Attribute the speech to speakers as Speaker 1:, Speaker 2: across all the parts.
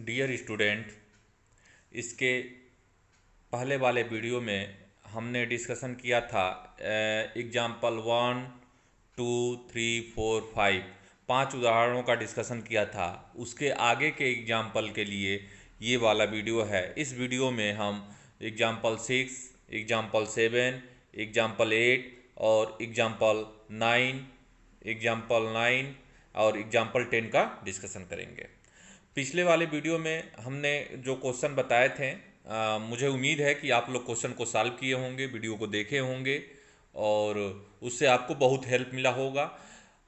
Speaker 1: Dear student, इसके पहले वाले वीडियो में हमने डिस्कशन किया था एग्जाम्पल 1, 2, 3, 4, 5 पांच उदाहरणों का डिस्कशन किया था। उसके आगे के एग्जाम्पल के लिए ये वाला वीडियो है। इस वीडियो में हम एग्जाम्पल 6, एग्जाम्पल 7, एग्जाम्पल 8 और एग्जाम्पल 9 और एग्जाम्पल 10 का डिस्कशन करेंगे। पिछले वाले वीडियो में हमने जो क्वेश्चन बताए थे, मुझे उम्मीद है कि आप लोग क्वेश्चन को सॉल्व किए होंगे, वीडियो को देखे होंगे और उससे आपको बहुत हेल्प मिला होगा।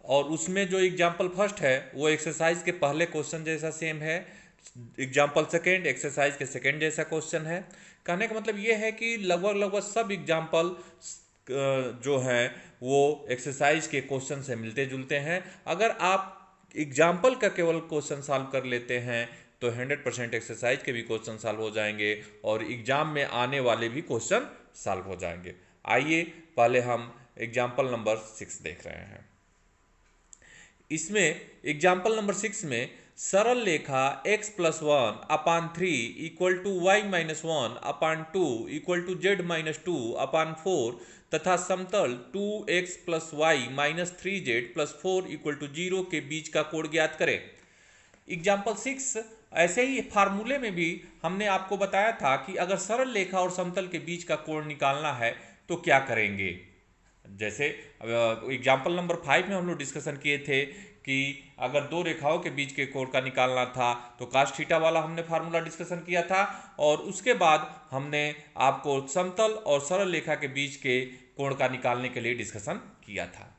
Speaker 1: और उसमें जो एग्जाम्पल फर्स्ट है वो एक्सरसाइज के पहले क्वेश्चन जैसा सेम है। एग्जाम्पल सेकेंड एक्सरसाइज के सेकेंड जैसा क्वेश्चन है। कहने का मतलब ये है कि लगभग लगभग सब एग्जाम्पल जो हैं वो एक्सरसाइज के क्वेश्चन से मिलते जुलते हैं। अगर आप एग्जाम्पल का केवल क्वेश्चन सॉल्व कर लेते हैं तो 100% एक्सरसाइज के भी क्वेश्चन सॉल्व हो जाएंगे और एग्जाम में आने वाले भी क्वेश्चन सॉल्व हो जाएंगे। आइए पहले हम एग्जाम्पल नंबर 6 देख रहे हैं। इसमें एग्जाम्पल नंबर 6 में सरल रेखा x plus 1 upon 3 equal to Y minus 1 upon 2 equal to Z minus 2 upon 4 तथा समतल 2x plus Y minus 3z plus 4 equal to 0 के बीच का कोण ज्ञात करें। एग्जाम्पल 6 ऐसे ही फार्मूले में भी हमने आपको बताया था कि अगर सरल रेखा और समतल के बीच का कोण निकालना है तो क्या करेंगे। जैसे एग्जाम्पल नंबर 5 में हम लोग डिस्कशन किए थे कि अगर दो रेखाओं के बीच के कोण का निकालना था तो कास थीटा वाला हमने फार्मूला डिस्कशन किया था और उसके बाद हमने आपको समतल और सरल रेखा के बीच के कोण का निकालने के लिए डिस्कशन किया था।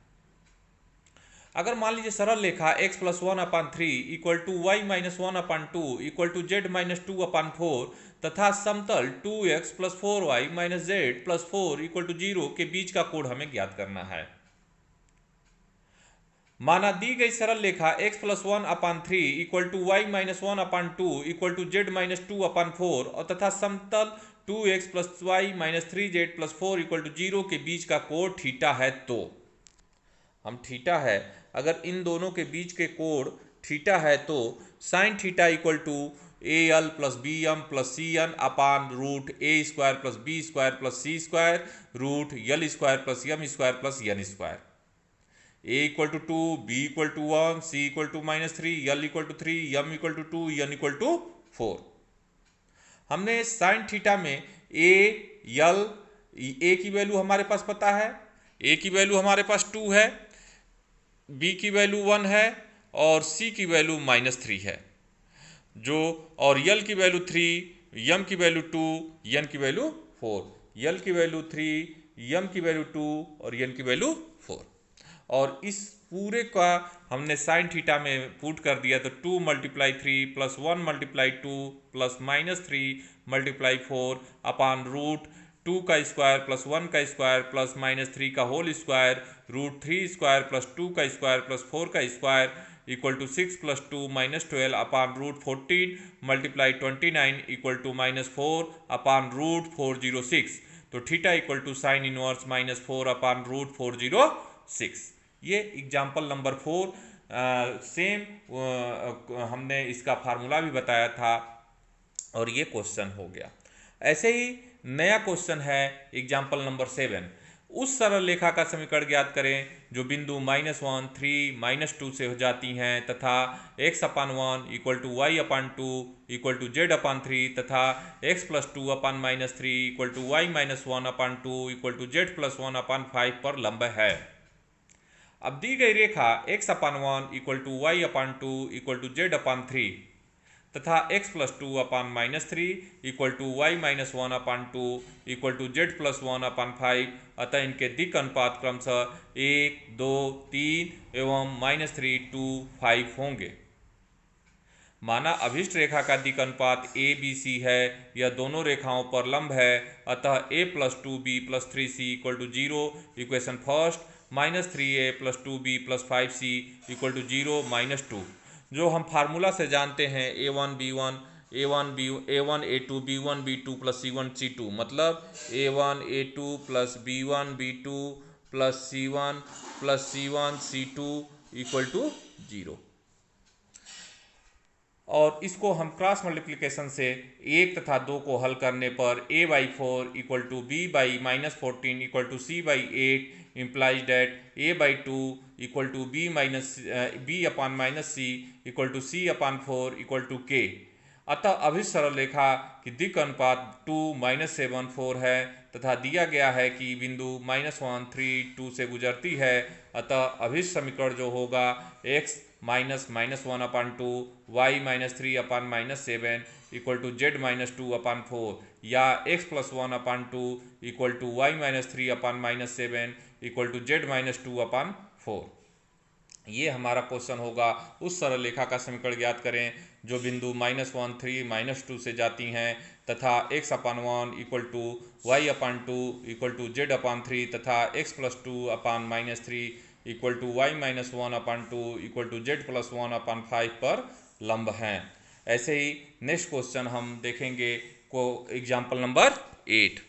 Speaker 1: अगर मान लीजिए सरल रेखा x plus 1 upon 3 equal to Y minus 1 upon 2 equal to Z minus 2 upon 4 तथा समतल 2x plus 4y minus Z plus 4 equal to 0 के बीच का कोण हमें ज्ञात करना है। माना दी गई सरल रेखा x plus 1 upon 3 equal to Y minus 1 upon 2 equal to Z minus 2 upon 4 और तथा समतल 2x plus Y minus 3z plus 4 equal to 0 के बीच का कोण थीटा है। तो हम थीटा है, अगर इन दोनों के बीच के कोण थीटा है तो sine theta equal to A L plus B M plus C N upon root A square plus B square plus C square root L square plus M square plus N square. A equal to 2, B equal to 1, C equal to -3, L equal to 3, M equal to 2, N equal to 4। हमने sine theta में ए की value हमारे पास पता है, ए की value हमारे पास 2 है, B की वैल्यू 1 है और सी की वैल्यू -3 है जो, और यल की वैल्यू 3, यम की वैल्यू 2, एन की वैल्यू 4। यल की वैल्यू 3, यम की वैल्यू 2 और एन की वैल्यू 4। और इस पूरे का हमने साइन थीटा में पुट कर दिया तो 2 multiply 3 plus 1 multiply 2 plus -3 multiply 4 upon root 2 का स्क्वायर प्लस 1 का स्क्वायर प्लस -3 का whole square root 3 square plus 2 का स्क्वायर प्लस 4 का square equal to 6 plus 2 -12 upon root 14 multiply 29 equal to -4 upon root 406। तो theta equal to sine inverse -4 upon root 406। ये example number 4 same हमने इसका formula भी बताया था और ये क्वेश्चन हो गया। ऐसे ही नया क्वेश्चन है एग्जाम्पल नंबर 7। उस सरल रेखा का समीकरण ज्ञात करें जो बिंदु -1, 3, -2 से हो जाती हैं तथा x upon 1 equal to Y upon 2 equal to Z upon 3 तथा x plus 2 upon -3 equal to Y minus 1 upon 2 equal to Z plus 1 upon 5 पर लंब है। अब दी गई रेखा x upon 1 equal to Y upon 2 equal to Z upon 3 तथा x plus 2 upon -3 equal to Y minus 1 upon 2 equal to Z plus 1 upon 5, अतः इनके दिक् अनुपात क्रमशः 1, 2, 3 एवं -3, 2, 5 होंगे। माना अभिष्ट रेखा का दिक् अनुपात ए बी सी है, यह दोनों रेखाओं पर लंब है, अतः a plus 2b plus 3c equal to 0। Equation first -3a plus 2b plus 5c equal to 0 -2 जो हम फार्मूला से जानते हैं a1 b1 a1 a2 b1 b2 plus c1 c2, मतलब a1 a2 plus b1 b2 plus c1 c2 equal to 0। और इसको हम cross multiplication से 1 तथा 2 को हल करने पर a/4 equal to b/-14 equal to c/8 implies that a/2 equal to b/-c equal to c/4 equal to k। अतः अभिष्ट सरल रेखा की दिक् अनुपात 2-7 4 है तथा दिया गया है कि बिंदु -1 3 2 से गुजरती है। अतः अभिष्ट समीकरण जो होगा x -(-1/2) y-3/-7 equal to z-2/4 या x +1/2 equal to y-3/-7 equal to z-2/4। ये हमारा क्वेश्चन होगा। उस सरल रेखा का समीकरण ज्ञात करें जो बिंदु -1 3 -2 से जाती हैं तथा x/1 equal to y/2 equal to z/3 तथा x +2/-3 equal to y-1/2 equal to z+1/5 पर लंब हैं। ऐसे ही नेक्स्ट क्वेश्चन हम देखेंगे को एग्जाम्पल नंबर 8।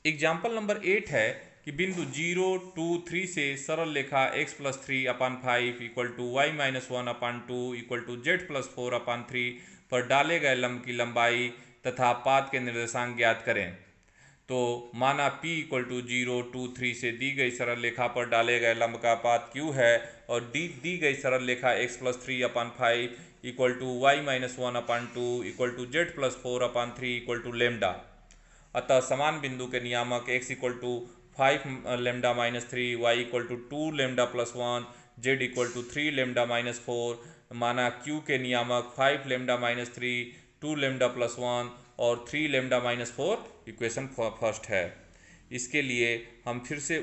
Speaker 1: एग्जाम्पल नंबर 8 है कि बिंदु 0 2 3 से सरल रेखा x +3/5 equal to y-1/2 equal to z+4/3 पर डाले गए लंब की लंबाई तथा पाद के निर्देशांक ज्ञात करें। तो माना p इक्वल टू 0 2 3 से दी गई सरल रेखा पर डाले गए लंब का पाद q है और दी गई सरल रेखा x +3/5 equal to y-1/2 equal to z+4/3 equal to lambda. अतः समान बिंदु के नियामक x equal to 5 λ-3 y equal to 2 λ+1 z equal to 3 λ-4 माना q के नियामक 5 λ-3 2 λ+1 और 3 λ-4 इक्वेशन फर्स्ट है। इसके लिए हम फिर से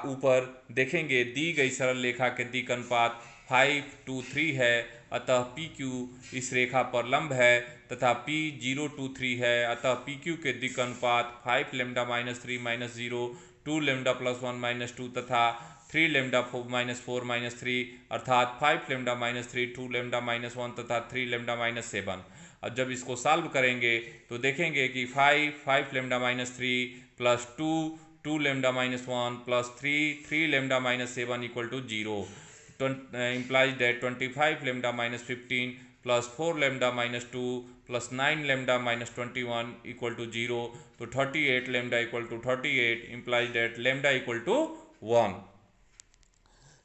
Speaker 1: ऊपर देखेंगे दी गई सरल रेखा के दिक् अनुपात 5 2 3 है। अतः PQ इस रेखा पर लंब है तथा P 0 2 3 है। अतः PQ के दिक् अनुपात 5 λ-3 -0 2 λ+1 -2 तथा 3 λ-4 -3 अर्थात 5 λ-3 2 λ-1 तथा 3 λ-7। अब जब इसको सॉल्व करेंगे तो देखेंगे कि 5 λ-3 plus 2 λ-1 plus 3 λ-7 equal to 0 implies that 25 λ-15 plus 4 λ-2 plus 9 λ-21 equal to 0 तो 38 λ equal to 38 implies that λ equal to 1।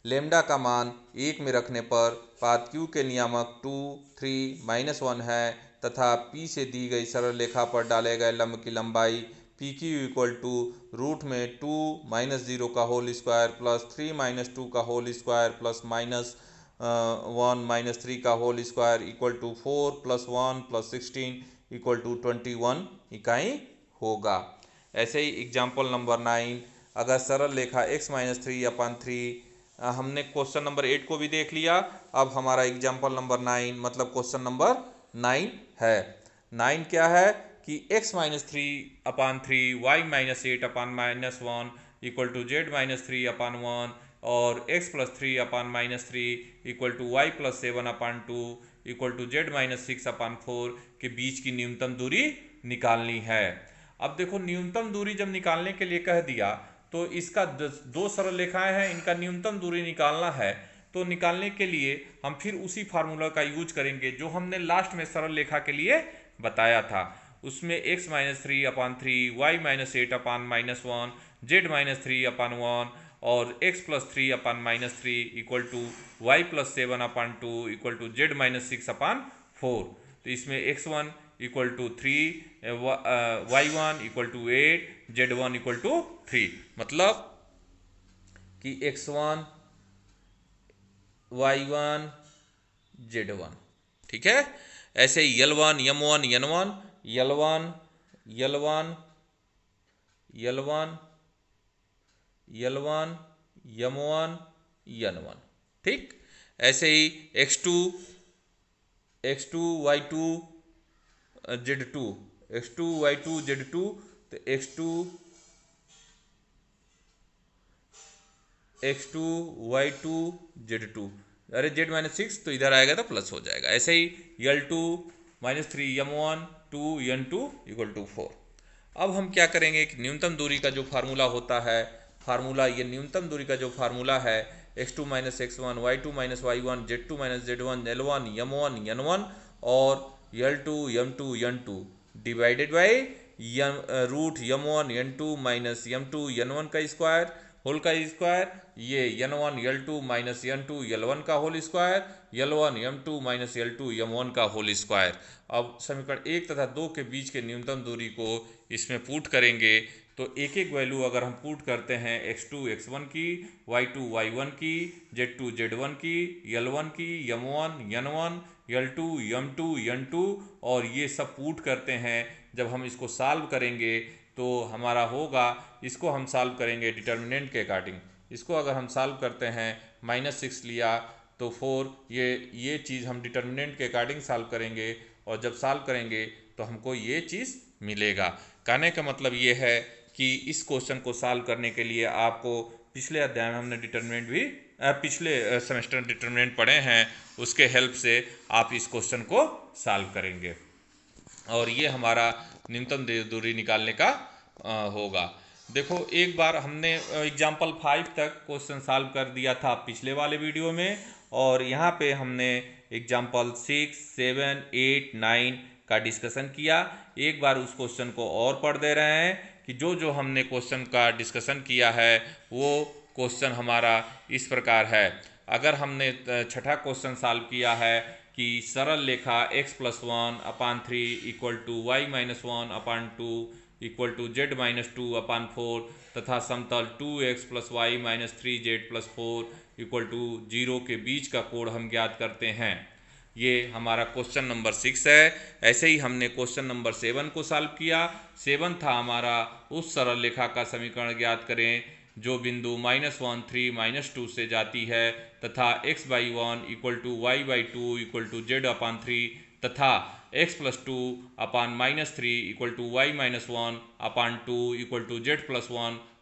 Speaker 1: Lambda का मान 1 में रखने पर पाद Q के नियामक 2 3 -1 है तथा P से दी गई सरल रेखा पर डाले गए लंब की लंबाई PQ इक्वल टू रूट में 2 -0 का होल स्क्वायर प्लस 3 -2 का होल स्क्वायर प्लस -1 -3 का whole square equal to 4 + 1 + 16 equal to 21 इकाई होगा। ऐसे ही एग्जाम्पल नंबर 9 अगर सरल रेखा x -3/3 हमने क्वेश्चन नंबर 8 को भी देख लिया। अब हमारा एग्जाम्पल नंबर 9 मतलब क्वेश्चन नंबर 9 है। 9 क्या है कि x -3/3 y -8/-1 equal to z -3/1 और x +3/-3 equal to y +7/2 equal to z -6/4 के बीच की न्यूनतम दूरी निकालनी है। अब देखो न्यूनतम दूरी जब निकालने के लिए कह दिया तो इसका दो सरल रेखाएं हैं, इनका न्यूनतम दूरी निकालना है। तो निकालने के लिए हम फिर उसी फार्मूला का यूज करेंगे जो हमने लास्ट में सरल रेखा के लिए बताया था। उसमें x -3/3 y -8/-1 z -3/1 और x +3/-3 equal to y +7/2 equal to z -6/4। तो इसमें x1 equal to 3 y1 equal to 8 z1 equal to 3 मतलब कि x1 y1 z1 ठीक है। ऐसे ही L1 M1 N1 L1 L1 L1 L1 M1 N1 ठीक। ऐसे ही x2 y2 z2 x2 y2 z2 तो x2 y2 z2 अरे z -6 तो इधर आएगा तो प्लस हो जाएगा। ऐसे ही L2 -3 M1 2 N2 equal to 4। अब हम क्या करेंगे कि न्यूनतम दूरी का जो फार्मूला होता है ये न्यूनतम दूरी का जो फार्मूला है x2 minus x1, y2 minus y1, z2 minus z1, L1 m1 n1 और L2 m2 n2 divided by root m1 n2 minus m2 n1 का स्क्वायर होल का स्क्वायर, ये n1 L2 minus n2 L1 का whole square, L1 m2 minus L2 m1 का whole square. अब समीकरण 1 तथा 2 के बीच के न्यूनतम दूरी को इसमें पुट करेंगे तो एक एक वैल्यू अगर हम पुट करते हैं x2 x1 की, y2 y1 की, z2 z1 की, L1 की, m1 n1, L2 m2 n2 और ये सब पुट करते हैं। जब हम इसको सॉल्व करेंगे तो हमारा होगा, इसको हम सॉल्व करेंगे डिटर्मिनेंट के अकॉर्डिंग। इसको अगर हम सॉल्व करते हैं -6 लिया तो 4, ये चीज़ हम डिटर्मिनेंट के अकॉर्डिंग सॉल्व करेंगे और जब सॉल्व करेंगे तो हमको ये चीज़ मिलेगा। कहने का मतलब ये है कि इस क्वेश्चन को सॉल्व करने के लिए आपको पिछले अध्याय में हमने डिटर्मिनेंट भी पिछले सेमेस्टर डिटर्मिनेंट पढ़े हैं, उसके हेल्प से आप इस क्वेश्चन को सॉल्व करेंगे और ये हमारा न्यूनतम दूरी निकालने का होगा। देखो एक बार हमने एग्जाम्पल 5 तक क्वेश्चन सॉल्व कर दिया था पिछले वाले वीडियो में और यहाँ पे हमने एग्जाम्पल 6, 7, 8, 9 का डिस्कशन किया। एक बार उस क्वेश्चन को और पढ़ दे रहे हैं कि जो जो हमने क्वेश्चन का डिस्कशन किया है वो क्वेश्चन हमारा इस प्रकार है। अगर हमने छठा क्वेश्चन सॉल्व किया है कि सरल लेखा x + 1/3 equal to y - 1/2 equal to z - 2/4 तथा समतल 2x + y - 3z + 4 equal to 0 के बीच का कोण हम ज्ञात करते हैं। ये हमारा क्वेश्चन नंबर 6 है। ऐसे ही हमने क्वेश्चन नंबर 7 को सॉल्व किया। 7 था हमारा उस सरल रेखा का समीकरण ज्ञात करें जो बिंदु -1, 3, -2 से जाती है तथा x/1 equal to y/2 equal to z/3 तथा x + 2/-3 equal to y - 1/2 equal to z +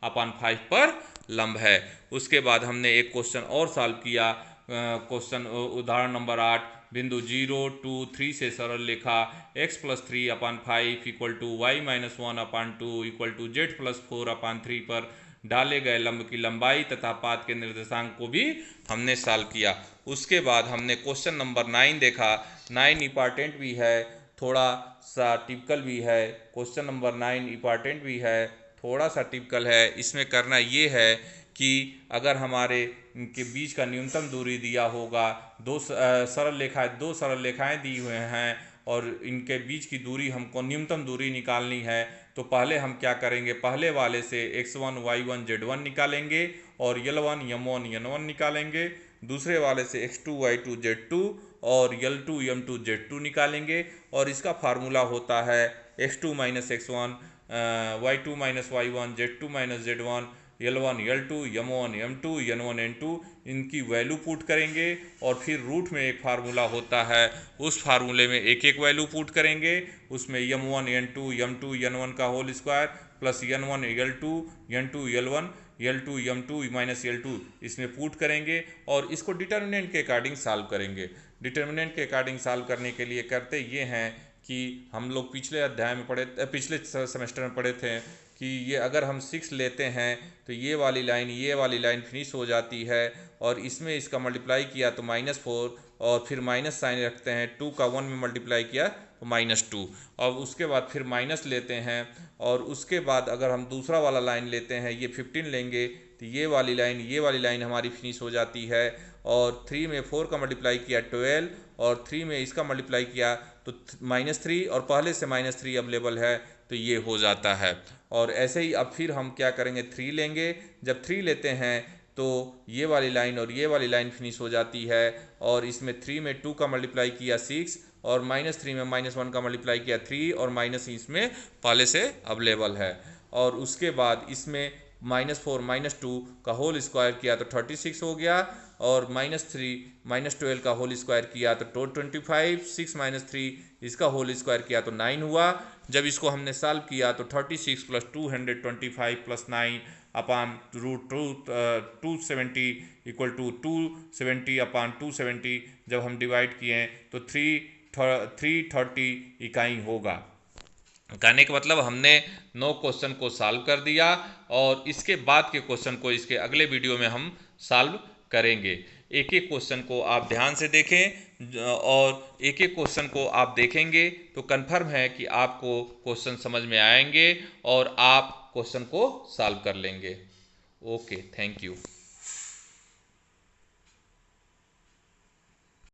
Speaker 1: 1/5 पर लंब है। उसके बाद हमने एक क्वेश्चन और सॉल्व किया, क्वेश्चन उदाहरण नंबर 8, बिंदु 0, 2, 3 से सरल रेखा x + 3/5 equal to y - 1/2 equal to z + 4/3 पर डाले गए लंब की लंबाई तथा पाद के निर्देशांक को भी हमने सॉल्व किया। उसके बाद हमने क्वेश्चन नंबर 9 देखा। 9 इंपॉर्टेंट भी है, थोड़ा सा टिपिकल भी है। क्वेश्चन नंबर 9 इंपॉर्टेंट भी है, थोड़ा सा टिपिकल है। इसमें करना ये है कि अगर हमारे के बीच का न्यूनतम दूरी दिया होगा, दो सरल रेखाएं दी हुए हैं और इनके बीच की दूरी हमको न्यूनतम दूरी निकालनी है तो पहले हम क्या करेंगे, पहले वाले से x1 y1 z1 निकालेंगे और L1 m1 n1 निकालेंगे। दूसरे वाले से x2 y2 z2 और L2 m2 z2 निकालेंगे और इसका फार्मूला होता है x2 - x1 y2 - y1 z2 - z1 L1 L2 m1 m2 n1 n2 इनकी वैल्यू पुट करेंगे और फिर रूट में एक फार्मूला होता है, उस फार्मूले में एक एक वैल्यू पुट करेंगे। उसमें m1 n2 m2 n1 का whole square plus n1 L2 n2 L1 L2 m2 minus L2 इसमें पुट करेंगे और इसको डिटर्मिनेंट के अकॉर्डिंग सॉल्व करेंगे। डिटर्मिनेंट के अकॉर्डिंग सॉल्व करने के लिए करते ये हैं कि हम लोग पिछले अध्याय में पिछले सेमेस्टर में पढ़े थे कि ये अगर हम 6 लेते हैं तो ये वाली लाइन फिनिश हो जाती है और इसमें इसका मल्टीप्लाई किया तो -4 और फिर माइनस साइन रखते हैं, 2 का 1 में मल्टीप्लाई किया तो -2 और उसके बाद फिर माइनस लेते हैं और उसके बाद अगर हम दूसरा वाला लाइन लेते हैं, ये 15 लेंगे तो ये वाली लाइन हमारी फिनिश हो जाती है और 3 में 4 का मल्टीप्लाई किया 12 और 3 में इसका मल्टीप्लाई किया तो -3 और पहले से -3 अवेलेबल है तो ये हो जाता है। और ऐसे ही अब फिर हम क्या करेंगे, 3 लेंगे। जब 3 लेते हैं तो ये वाली लाइन और ये वाली लाइन फिनिश हो जाती है और इसमें 3 में 2 का मल्टीप्लाई किया 6 और -3 में -1 का मल्टीप्लाई किया 3 और माइनस इसमें पहले से अवेलेबल है और उसके बाद इसमें -4 -2 का होल स्क्वायर किया तो 36 हो गया और -3 -12 का होल स्क्वायर किया तो 25, 6 - 3 इसका होल स्क्वायर किया तो 9 हुआ। जब इसको हमने सॉल्व किया तो 36 + 225 + 9 अपान √270 इक्वल टू 270/270 जब हम डिवाइड किए तो 330 इकाई होगा। कहने का मतलब हमने 9 क्वेश्चन को सॉल्व कर दिया और इसके बाद के क्वेश्चन को इसके अगले वीडियो में हम सॉल्व करेंगे। एक एक क्वेश्चन को आप ध्यान से देखें और एक एक क्वेश्चन को आप देखेंगे तो कन्फर्म है कि आपको क्वेश्चन समझ में आएंगे और आप क्वेश्चन को सॉल्व कर लेंगे। Okay, thank you.